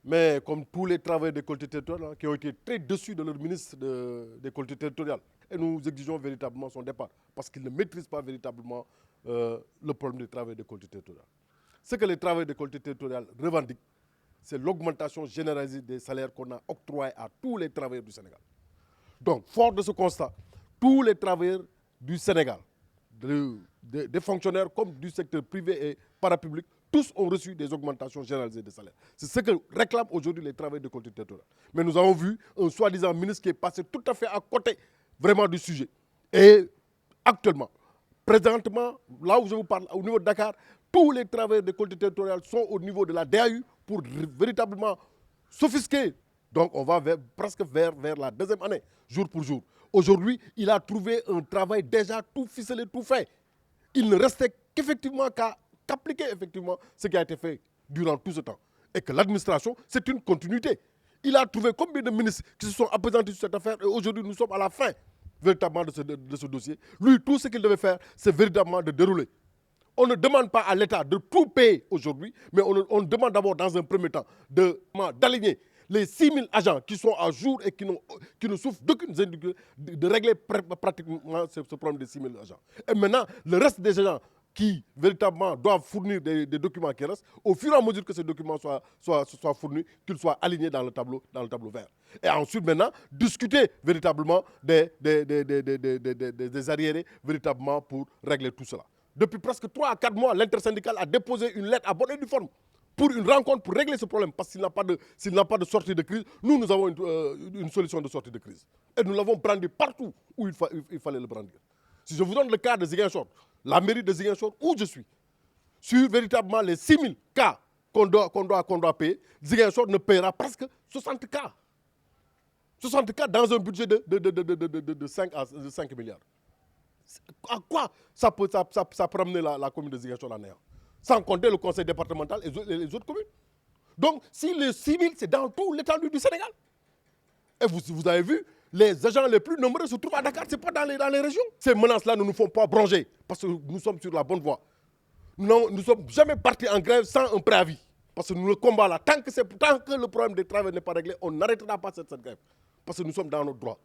Mais comme tous les travailleurs des collectivités territoriales qui ont été très déçus de leur ministre des collectivités territoriales, et nous exigeons véritablement son départ parce qu'il ne maîtrise pas véritablement le problème des travailleurs des collectivités territoriales. Ce que les travailleurs des collectivités territoriales revendiquent, c'est l'augmentation généralisée des salaires qu'on a octroyés à tous les travailleurs du Sénégal. Donc, fort de ce constat, tous les travailleurs du Sénégal, des fonctionnaires comme du secteur privé et parapublic, tous ont reçu des augmentations généralisées de salaire. C'est ce que réclament aujourd'hui les travailleurs de collectivités territoriales. Mais nous avons vu un soi-disant ministre qui est passé tout à fait à côté vraiment du sujet. Et actuellement, présentement, là où je vous parle, au niveau de Dakar, tous les travailleurs des collectivités territoriales sont au niveau de la DAU pour véritablement s'offusquer. Donc on va presque vers la deuxième année, jour pour jour. Aujourd'hui, il a trouvé un travail déjà tout ficelé, tout fait. Il ne restait qu'effectivement qu'appliquer effectivement ce qui a été fait durant tout ce temps. Et que l'administration, c'est une continuité. Il a trouvé combien de ministres qui se sont appesantis sur cette affaire et aujourd'hui nous sommes à la fin véritablement de ce dossier. Lui, tout ce qu'il devait faire, c'est véritablement de dérouler. On ne demande pas à l'État de tout payer aujourd'hui, mais on demande d'abord dans un premier temps d'aligner les 6 000 agents qui sont à jour et qui ne souffrent d'aucune indication de régler pratiquement ce problème des 6 000 agents. Et maintenant, le reste des agents qui véritablement doivent fournir des documents qui restent, au fur et à mesure que ces documents soient fournis, qu'ils soient alignés dans le tableau vert. Et ensuite, maintenant, discuter véritablement des arriérés véritablement pour régler tout cela. Depuis presque 3 à 4 mois, l'intersyndicale a déposé une lettre à bonne et due forme pour une rencontre, pour régler ce problème. Parce qu'il n'a pas de sortie de crise, nous avons une solution de sortie de crise. Et nous l'avons brandi partout où il fallait le brandir. Si je vous donne le cas de Ziguinchor, la mairie de Ziguinchor, où je suis, sur véritablement les 6 000 cas qu'on doit payer, Ziguinchor ne paiera presque 60 cas. 60 cas dans un budget de 5 milliards. À quoi ça peut ramener la commune de Ziguinchor en néant? Sans compter le conseil départemental et les autres communes. Donc, si les 6 000, c'est dans tout l'étendue du Sénégal. Et vous avez vu, les agents les plus nombreux se trouvent à Dakar, ce n'est pas dans les régions. Ces menaces-là ne nous font pas broncher parce que nous sommes sur la bonne voie. Nous ne sommes jamais partis en grève sans un préavis. Parce que nous le combattons là. Tant que le problème des travailleurs n'est pas réglé, on n'arrêtera pas cette grève. Parce que nous sommes dans notre droit.